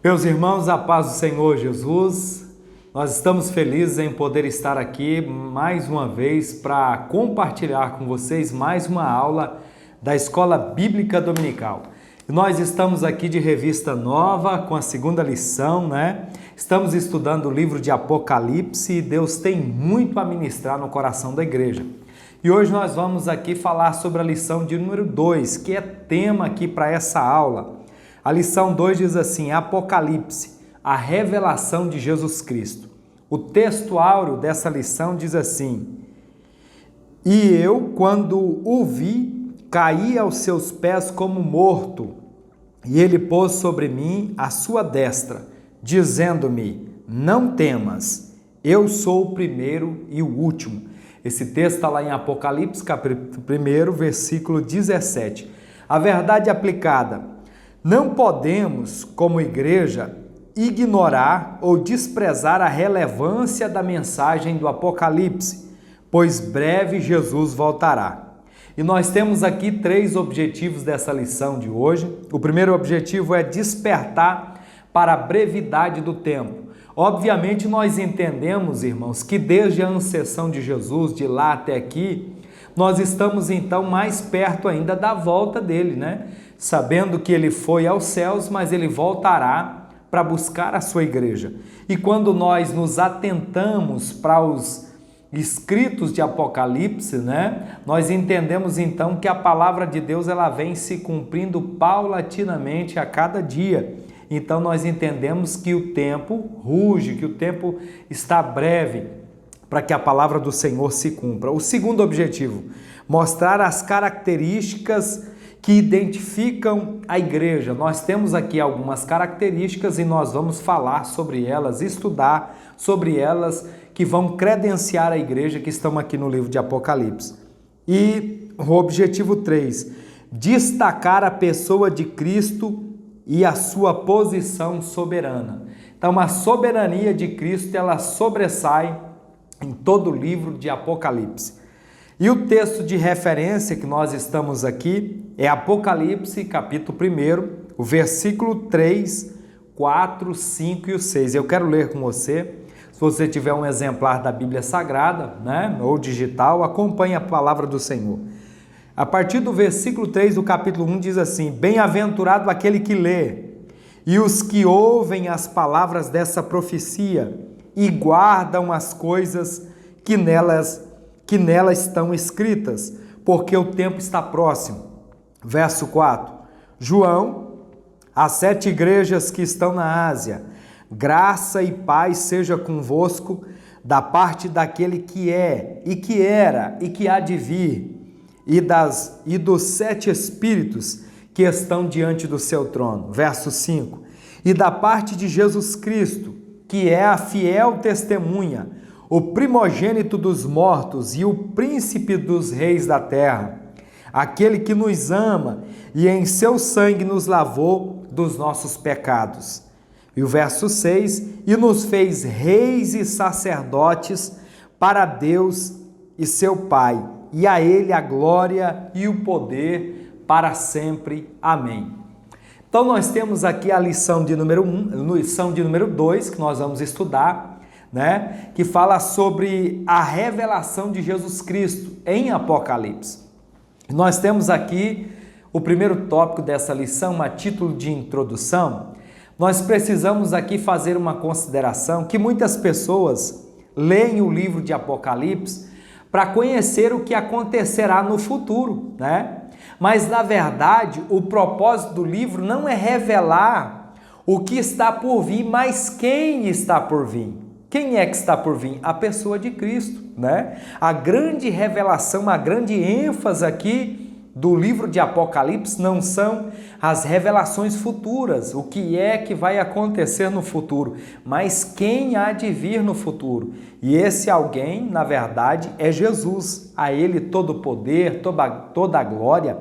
Meus irmãos, a paz do Senhor Jesus, nós estamos felizes em poder estar aqui mais uma vez para compartilhar com vocês mais uma aula da Escola Bíblica Dominical. Nós estamos aqui de revista nova com a segunda lição, né? Estamos estudando o livro de Apocalipse e Deus tem muito a ministrar no coração da igreja. E hoje nós vamos aqui falar sobre a lição de número 2, que é tema aqui para essa aula. A lição 2 diz assim: Apocalipse, a revelação de Jesus Cristo. O texto áureo dessa lição diz assim: E eu, quando o vi, caí aos seus pés como morto, e ele pôs sobre mim a sua destra, dizendo-me: Não temas, eu sou o primeiro e o último. Esse texto está lá em Apocalipse, capítulo 1, versículo 17. A verdade aplicada: não podemos, como igreja, ignorar ou desprezar a relevância da mensagem do Apocalipse, pois breve Jesus voltará. E nós temos aqui 3 objetivos dessa lição de hoje. O primeiro objetivo é despertar para a brevidade do tempo. Obviamente nós entendemos, irmãos, que desde a ascensão de Jesus, de lá até aqui, nós estamos então mais perto ainda da volta dele, né? Sabendo que ele foi aos céus, mas ele voltará para buscar a sua igreja. E quando nós nos atentamos para os escritos de Apocalipse, né? Nós entendemos então que a palavra de Deus ela vem se cumprindo paulatinamente a cada dia. Então nós entendemos que o tempo ruge, que o tempo está breve para que a palavra do Senhor se cumpra. O segundo objetivo, mostrar as características que identificam a igreja. Nós temos aqui algumas características e nós vamos falar sobre elas, estudar sobre elas, que vão credenciar a igreja que estão aqui no livro de Apocalipse. E o objetivo 3, destacar a pessoa de Cristo e a sua posição soberana. Então, a soberania de Cristo, ela sobressai em todo o livro de Apocalipse. E o texto de referência que nós estamos aqui é Apocalipse, capítulo 1, o versículo 3, 4, 5 e o 6. Eu quero ler com você. Se você tiver um exemplar da Bíblia Sagrada, né, ou digital, acompanhe a palavra do Senhor. A partir do versículo 3 do capítulo 1 diz assim: Bem-aventurado aquele que lê, e os que ouvem as palavras dessa profecia, e guardam as coisas que nela estão escritas, porque o tempo está próximo. Verso 4. João, às 7 igrejas que estão na Ásia, graça e paz seja convosco, da parte daquele que é, e que era, e que há de vir, e dos 7 espíritos que estão diante do seu trono. Verso 5. E da parte de Jesus Cristo, que é a fiel testemunha, o primogênito dos mortos e o príncipe dos reis da terra, aquele que nos ama e em seu sangue nos lavou dos nossos pecados. E o verso 6, e nos fez reis e sacerdotes para Deus e seu Pai, e a ele a glória e o poder para sempre. Amém. Então nós temos aqui a lição de número 1, lição de número 2, que nós vamos estudar, né? Que fala sobre a revelação de Jesus Cristo em Apocalipse. Nós temos aqui o primeiro tópico dessa lição, a título de introdução. Nós precisamos aqui fazer uma consideração que muitas pessoas leem o livro de Apocalipse para conhecer o que acontecerá no futuro, né? Mas, na verdade, o propósito do livro não é revelar o que está por vir, mas quem está por vir. Quem é que está por vir? A pessoa de Cristo, né? A grande revelação, a grande ênfase aqui do livro de Apocalipse não são as revelações futuras, o que é que vai acontecer no futuro, mas quem há de vir no futuro. E esse alguém, na verdade, é Jesus. A ele todo o poder, toda a glória.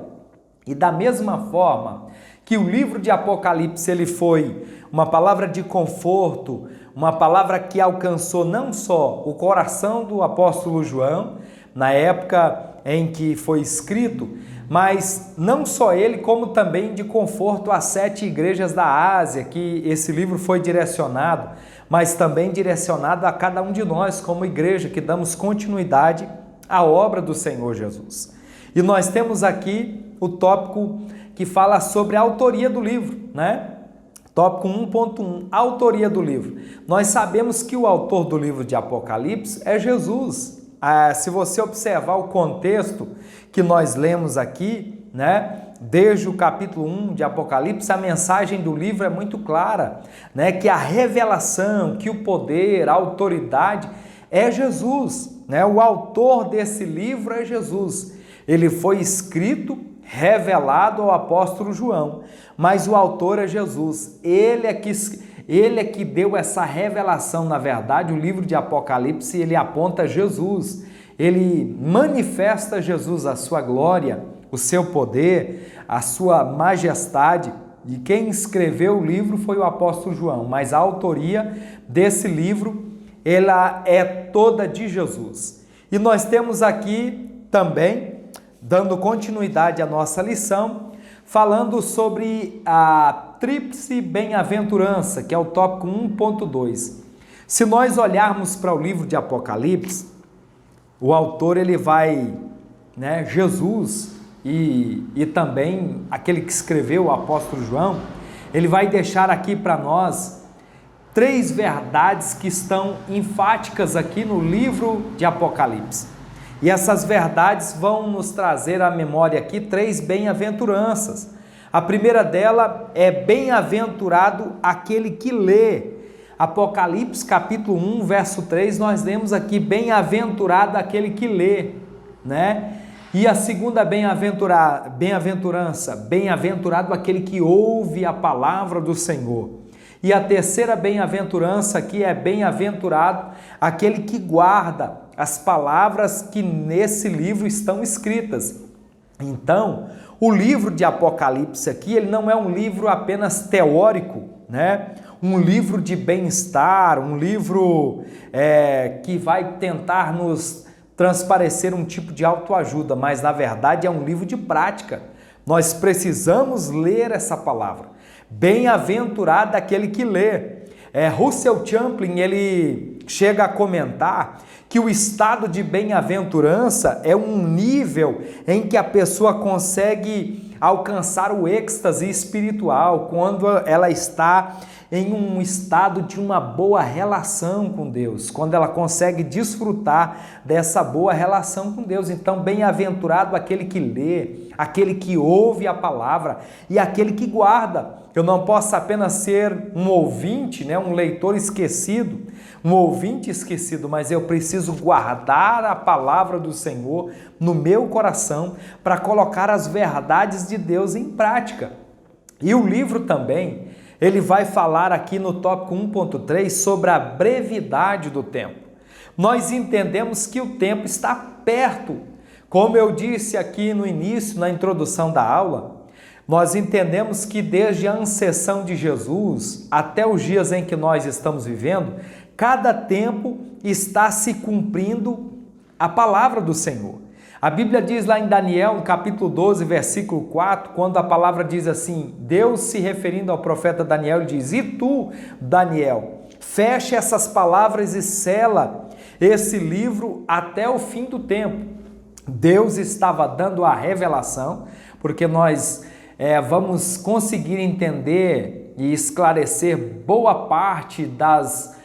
E da mesma forma que o livro de Apocalipse ele foi uma palavra de conforto, uma palavra que alcançou não só o coração do apóstolo João, na época em que foi escrito, mas não só ele, como também de conforto às 7 igrejas da Ásia, que esse livro foi direcionado, mas também direcionado a cada um de nós como igreja, que damos continuidade à obra do Senhor Jesus. E nós temos aqui o tópico que fala sobre a autoria do livro, né? Tópico 1.1, autoria do livro. Nós sabemos que o autor do livro de Apocalipse é Jesus. Se você observar o contexto que nós lemos aqui, né? Desde o capítulo 1 de Apocalipse, a mensagem do livro é muito clara, né? Que a revelação, que o poder, a autoridade é Jesus, né? O autor desse livro é Jesus. Ele foi escrito, revelado ao apóstolo João, mas o autor é Jesus. Ele é que deu essa revelação. Na verdade, o livro de Apocalipse, ele aponta Jesus, ele manifesta Jesus, a sua glória, o seu poder, a sua majestade. E quem escreveu o livro foi o apóstolo João, mas a autoria desse livro, ela é toda de Jesus. E nós temos aqui também, dando continuidade à nossa lição, falando sobre a tríplice bem-aventurança, que é o tópico 1.2. Se nós olharmos para o livro de Apocalipse, o autor ele vai, né, Jesus e também aquele que escreveu, o apóstolo João, ele vai deixar aqui para nós 3 verdades que estão enfáticas aqui no livro de Apocalipse. E essas verdades vão nos trazer à memória aqui 3 bem-aventuranças. A primeira dela é bem-aventurado aquele que lê. Apocalipse capítulo 1, verso 3, nós lemos aqui bem-aventurado aquele que lê, né? E a segunda bem-aventurança, bem-aventurado aquele que ouve a palavra do Senhor. E a terceira bem-aventurança aqui é bem-aventurado aquele que guarda as palavras que nesse livro estão escritas. Então, o livro de Apocalipse aqui, ele não é um livro apenas teórico, né? Um livro de bem-estar, um livro que vai tentar nos transparecer um tipo de autoajuda, mas na verdade é um livro de prática. Nós precisamos ler essa palavra. Bem-aventurado aquele que lê. Russell Champlin, ele chega a comentar que o estado de bem-aventurança é um nível em que a pessoa consegue alcançar o êxtase espiritual quando ela está em um estado de uma boa relação com Deus, quando ela consegue desfrutar dessa boa relação com Deus. Então, bem-aventurado aquele que lê, aquele que ouve a palavra e aquele que guarda. Eu não posso apenas ser um ouvinte, né, um leitor esquecido, um ouvinte esquecido, mas eu preciso guardar a palavra do Senhor no meu coração para colocar as verdades de Deus em prática. E o livro também, ele vai falar aqui no tópico 1.3 sobre a brevidade do tempo. Nós entendemos que o tempo está perto. Como eu disse aqui no início, na introdução da aula, nós entendemos que desde a ascensão de Jesus até os dias em que nós estamos vivendo, cada tempo está se cumprindo a palavra do Senhor. A Bíblia diz lá em Daniel, no capítulo 12, versículo 4, quando a palavra diz assim, Deus se referindo ao profeta Daniel, ele diz, e tu, Daniel, feche essas palavras e sela esse livro até o fim do tempo. Deus estava dando a revelação, porque nós vamos conseguir entender e esclarecer boa parte das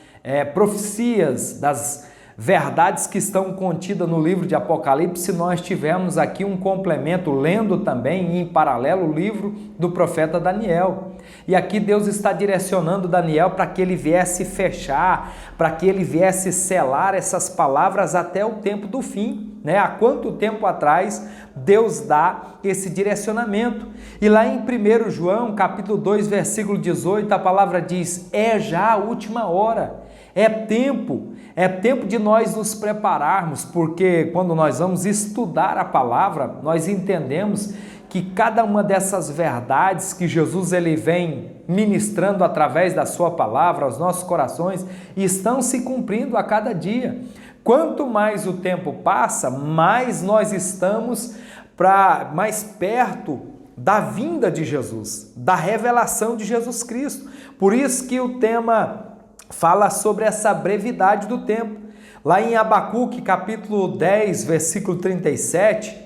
profecias, das verdades que estão contidas no livro de Apocalipse, se nós tivermos aqui um complemento, lendo também em paralelo o livro do profeta Daniel. E aqui Deus está direcionando Daniel para que ele viesse fechar, para que ele viesse selar essas palavras até o tempo do fim, né? Há quanto tempo atrás Deus dá esse direcionamento? E lá em 1 João, capítulo 2, versículo 18, a palavra diz, é já a última hora. É tempo de nós nos prepararmos, porque quando nós vamos estudar a palavra, nós entendemos que cada uma dessas verdades que Jesus ele vem ministrando através da sua palavra aos nossos corações, estão se cumprindo a cada dia. Quanto mais o tempo passa, mais nós estamos para mais perto da vinda de Jesus, da revelação de Jesus Cristo. Por isso que o tema fala sobre essa brevidade do tempo. Lá em Abacuque, capítulo 10, versículo 37,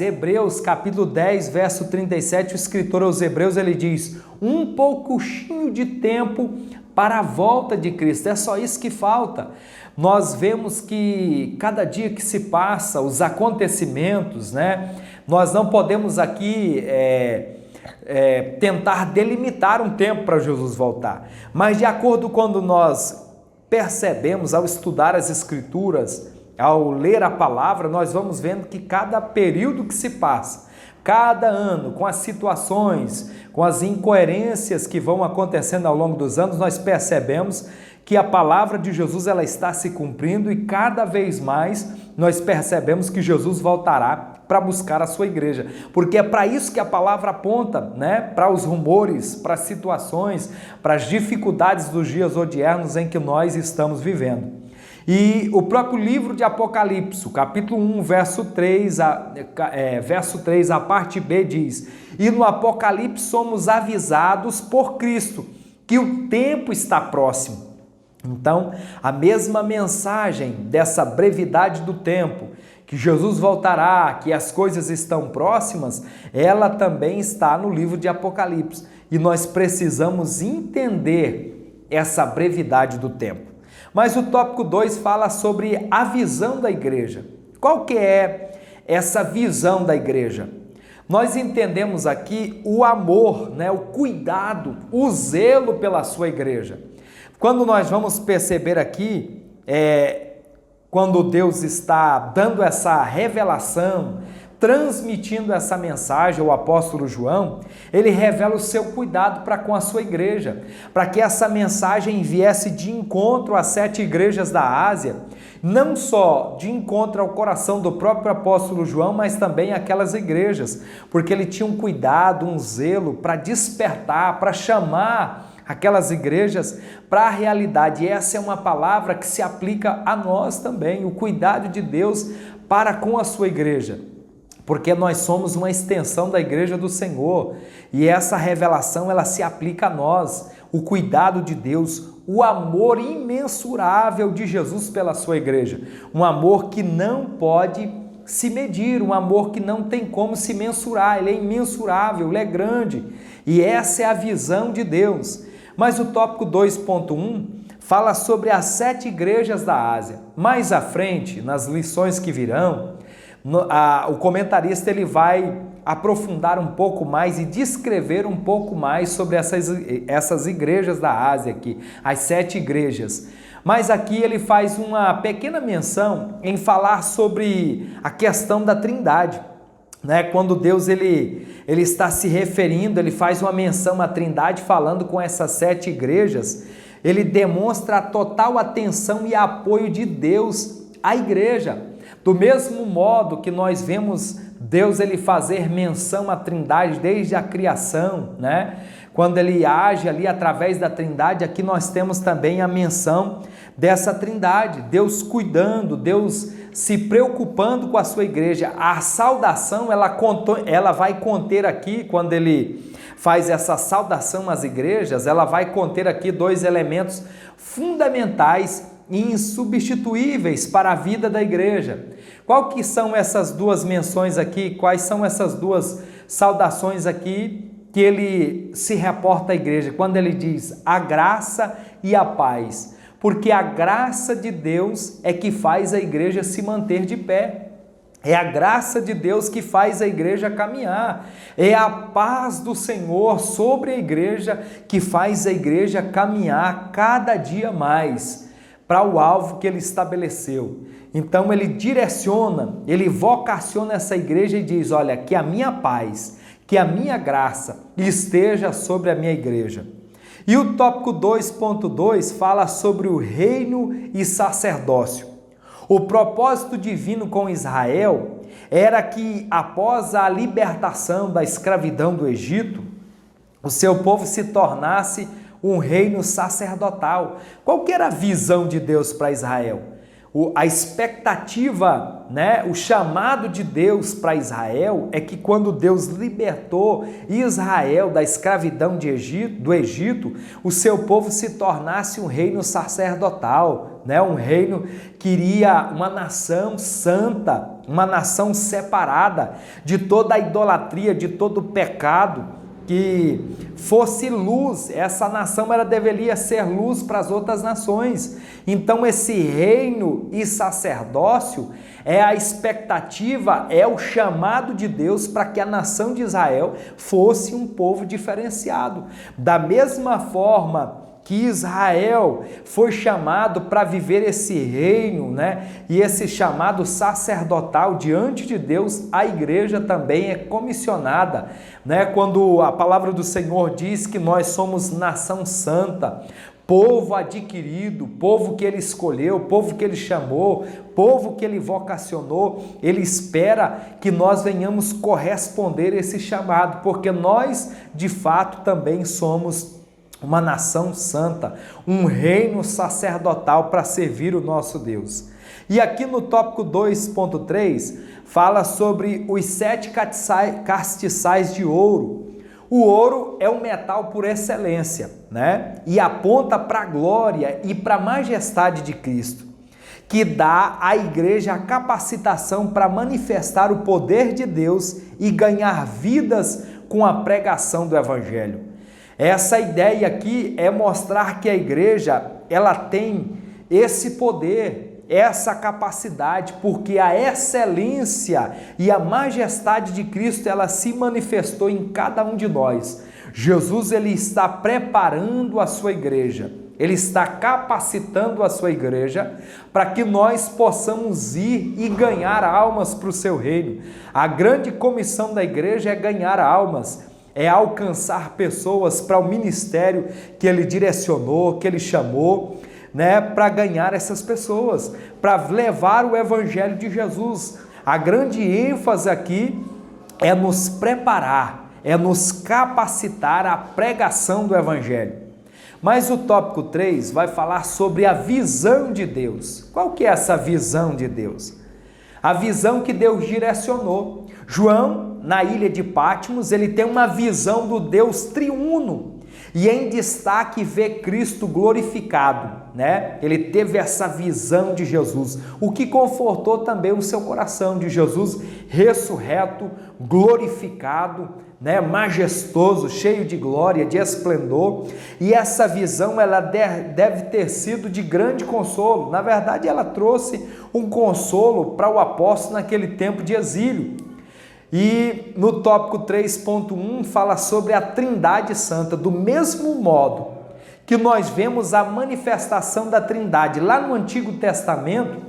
Hebreus, capítulo 10, verso 37, o escritor aos Hebreus, ele diz: um pouquinho de tempo para a volta de Cristo. É só isso que falta. Nós vemos que cada dia que se passa, os acontecimentos, né? Nós não podemos aqui tentar delimitar um tempo para Jesus voltar, mas de acordo quando nós percebemos ao estudar as Escrituras, ao ler a palavra, nós vamos vendo que cada período que se passa, cada ano, com as situações, com as incoerências que vão acontecendo ao longo dos anos, nós percebemos que a palavra de Jesus ela está se cumprindo e cada vez mais nós percebemos que Jesus voltará para buscar a sua igreja, porque é para isso que a palavra aponta, né? Para os rumores, para as situações, para as dificuldades dos dias odiernos em que nós estamos vivendo. E o próprio livro de Apocalipse, capítulo 1, verso 3, a parte B diz: e no Apocalipse somos avisados por Cristo que o tempo está próximo. Então, a mesma mensagem dessa brevidade do tempo, que Jesus voltará, que as coisas estão próximas, ela também está no livro de Apocalipse. E nós precisamos entender essa brevidade do tempo. Mas o tópico 2 fala sobre a visão da igreja. Qual que é essa visão da igreja? Nós entendemos aqui o amor, né, o cuidado, o zelo pela sua igreja. Quando nós vamos perceber aqui, quando Deus está dando essa revelação, transmitindo essa mensagem ao apóstolo João, ele revela o seu cuidado para com a sua igreja, para que essa mensagem viesse de encontro às 7 igrejas da Ásia, não só de encontro ao coração do próprio apóstolo João, mas também aquelas igrejas, porque ele tinha um cuidado, um zelo para despertar, para chamar aquelas igrejas para a realidade. E essa é uma palavra que se aplica a nós também, o cuidado de Deus para com a sua igreja, porque nós somos uma extensão da igreja do Senhor, e essa revelação ela se aplica a nós, o cuidado de Deus, o amor imensurável de Jesus pela sua igreja, um amor que não pode se medir, um amor que não tem como se mensurar, ele é imensurável, ele é grande, e essa é a visão de Deus. Mas o tópico 2.1 fala sobre as 7 igrejas da Ásia. Mais à frente, nas lições que virão, o comentarista ele vai aprofundar um pouco mais e descrever um pouco mais sobre essas igrejas da Ásia aqui, as 7 igrejas. Mas aqui ele faz uma pequena menção em falar sobre a questão da Trindade. Né? Quando Deus ele está se referindo, ele faz uma menção à Trindade falando com essas 7 igrejas, ele demonstra a total atenção e apoio de Deus à igreja. Do mesmo modo que nós vemos Deus ele fazer menção à Trindade desde a criação, né? Quando ele age ali através da Trindade, aqui nós temos também a menção dessa Trindade, Deus cuidando, Deus se preocupando com a sua igreja. A saudação, ela vai conter aqui, quando ele faz essa saudação às igrejas, ela vai conter aqui 2 elementos fundamentais e insubstituíveis para a vida da igreja. Qual que são essas 2 menções aqui? Quais são essas 2 saudações aqui que ele se reporta à igreja? Quando ele diz a graça e a paz. Porque a graça de Deus é que faz a igreja se manter de pé. É a graça de Deus que faz a igreja caminhar. É a paz do Senhor sobre a igreja que faz a igreja caminhar cada dia mais para o alvo que ele estabeleceu. Então ele direciona, ele vocaciona essa igreja e diz: olha, que a minha paz, que a minha graça esteja sobre a minha igreja. E o tópico 2.2 fala sobre o reino e sacerdócio. O propósito divino com Israel era que, após a libertação da escravidão do Egito, o seu povo se tornasse um reino sacerdotal. Qual que era a visão de Deus para Israel? A expectativa, né, o chamado de Deus para Israel é que quando Deus libertou Israel da escravidão do Egito, o seu povo se tornasse um reino sacerdotal, né, um reino que iria uma nação santa, uma nação separada de toda a idolatria, de todo o pecado, que fosse luz. Essa nação ela deveria ser luz para as outras nações. Então esse reino e sacerdócio é a expectativa, é o chamado de Deus para que a nação de Israel fosse um povo diferenciado. Da mesma forma que Israel foi chamado para viver esse reino, né? E esse chamado sacerdotal diante de Deus, a igreja também é comissionada, né? Quando a palavra do Senhor diz que nós somos nação santa, povo adquirido, povo que ele escolheu, povo que ele chamou, povo que ele vocacionou, ele espera que nós venhamos corresponder a esse chamado, porque nós, de fato, também somos uma nação santa, um reino sacerdotal para servir o nosso Deus. E aqui no tópico 2.3 fala sobre os 7 castiçais de ouro. O ouro é um metal por excelência, né? E aponta para a glória e para a majestade de Cristo, que dá à igreja a capacitação para manifestar o poder de Deus e ganhar vidas com a pregação do Evangelho. Essa ideia aqui é mostrar que a igreja, ela tem esse poder, essa capacidade, porque a excelência e a majestade de Cristo, ela se manifestou em cada um de nós. Jesus, ele está preparando a sua igreja, ele está capacitando a sua igreja para que nós possamos ir e ganhar almas para o seu reino. A grande comissão da igreja é ganhar almas, é alcançar pessoas para o ministério que ele direcionou, que ele chamou, né, para ganhar essas pessoas, para levar o evangelho de Jesus. A grande ênfase aqui é nos preparar, é nos capacitar à pregação do evangelho. Mas o tópico 3 vai falar sobre a visão de Deus. Qual que é essa visão de Deus? A visão que Deus direcionou. João, na ilha de Patmos, ele tem uma visão do Deus triuno e em destaque vê Cristo glorificado, né? Ele teve essa visão de Jesus, o que confortou também o seu coração, de Jesus ressurreto, glorificado, né? Majestoso, cheio de glória, de esplendor. E essa visão ela deve ter sido de grande consolo. Na verdade, ela trouxe um consolo para o apóstolo naquele tempo de exílio. E no tópico 3.1 fala sobre a Trindade Santa, do mesmo modo que nós vemos a manifestação da Trindade lá no Antigo Testamento,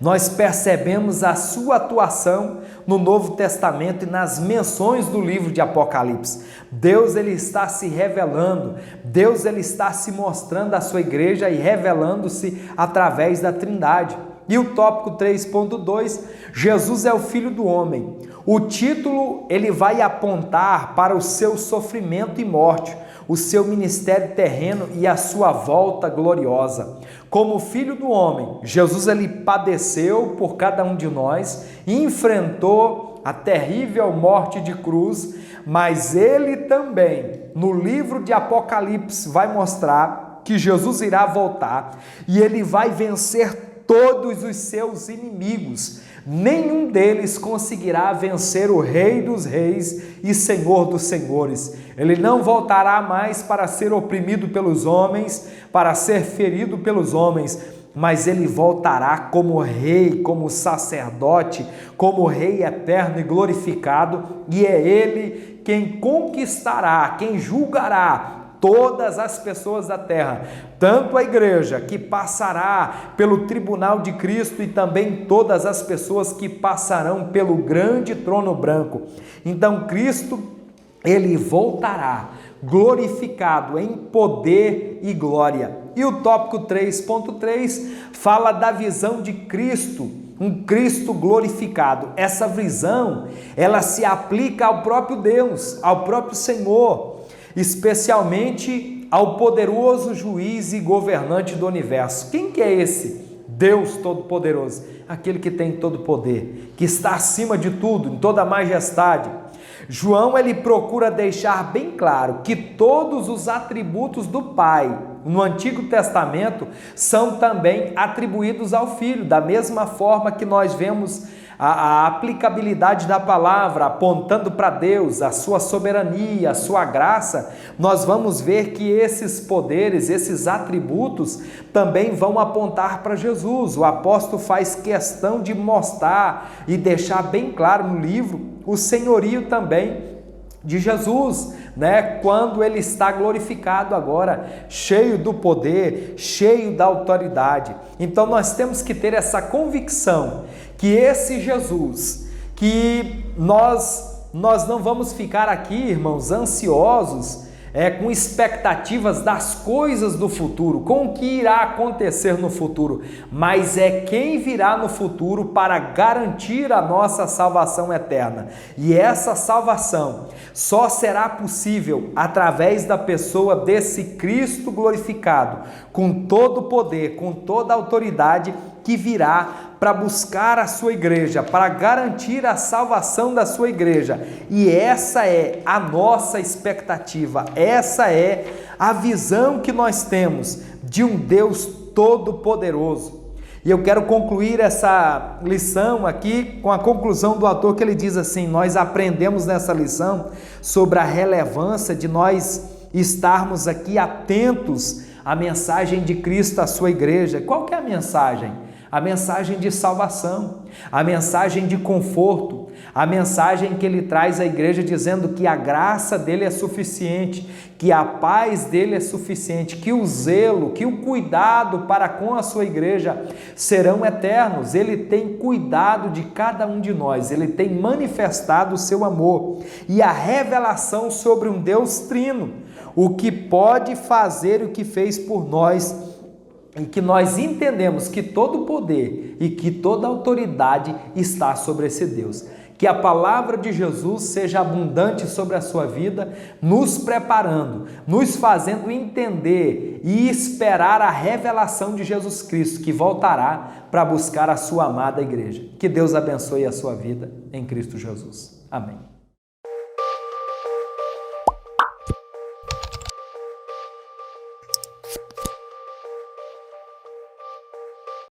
nós percebemos a sua atuação no Novo Testamento e nas menções do livro de Apocalipse. Deus, ele está se revelando, Deus, ele está se mostrando à sua igreja e revelando-se através da Trindade. E o tópico 3.2, Jesus é o Filho do Homem. O título, ele vai apontar para o seu sofrimento e morte, o seu ministério terreno e a sua volta gloriosa. Como Filho do Homem, Jesus, ele padeceu por cada um de nós, enfrentou a terrível morte de cruz, mas ele também, no livro de Apocalipse, vai mostrar que Jesus irá voltar e ele vai vencer todos os seus inimigos. Nenhum deles conseguirá vencer o Rei dos Reis e Senhor dos Senhores. Ele não voltará mais para ser oprimido pelos homens, para ser ferido pelos homens, mas ele voltará como rei, como sacerdote, como rei eterno e glorificado, e é ele quem conquistará, quem julgará todas as pessoas da terra, tanto a igreja que passará pelo tribunal de Cristo e também todas as pessoas que passarão pelo grande trono branco. Então Cristo, ele voltará glorificado em poder e glória. E o tópico 3.3 fala da visão de Cristo, um Cristo glorificado. Essa visão, ela se aplica ao próprio Deus, ao próprio Senhor, especialmente ao poderoso juiz e governante do universo. Quem que é esse Deus Todo-Poderoso, aquele que tem todo poder, que está acima de tudo, em toda a majestade. João, ele procura deixar bem claro que todos os atributos do Pai no Antigo Testamento são também atribuídos ao Filho, da mesma forma que nós vemos a aplicabilidade da palavra apontando para Deus, a sua soberania, a sua graça. Nós vamos ver que esses poderes, esses atributos também vão apontar para Jesus. O apóstolo faz questão de mostrar e deixar bem claro no livro o senhorio também de Jesus, né? Quando ele está glorificado agora, cheio do poder, cheio da autoridade. Então nós temos que ter essa convicção que esse Jesus, que nós não vamos ficar aqui, irmãos, ansiosos, com expectativas das coisas do futuro, com o que irá acontecer no futuro, mas é quem virá no futuro para garantir a nossa salvação eterna. E essa salvação só será possível através da pessoa desse Cristo glorificado, com todo o poder, com toda a autoridade, que virá para buscar a sua igreja, para garantir a salvação da sua igreja. E essa é a nossa expectativa, essa é a visão que nós temos de um Deus todo-poderoso. E eu quero concluir essa lição aqui com a conclusão do autor, que ele diz assim: nós aprendemos nessa lição sobre a relevância de nós estarmos aqui atentos à mensagem de Cristo à sua igreja. Qual que é a mensagem? A mensagem de salvação, a mensagem de conforto, a mensagem que ele traz à igreja dizendo que a graça dele é suficiente, que a paz dele é suficiente, que o zelo, que o cuidado para com a sua igreja serão eternos. Ele tem cuidado de cada um de nós, ele tem manifestado o seu amor e a revelação sobre um Deus trino, o que pode fazer o que fez por nós, em que nós entendemos que todo poder e que toda autoridade está sobre esse Deus. Que a palavra de Jesus seja abundante sobre a sua vida, nos preparando, nos fazendo entender e esperar a revelação de Jesus Cristo, que voltará para buscar a sua amada igreja. Que Deus abençoe a sua vida em Cristo Jesus. Amém.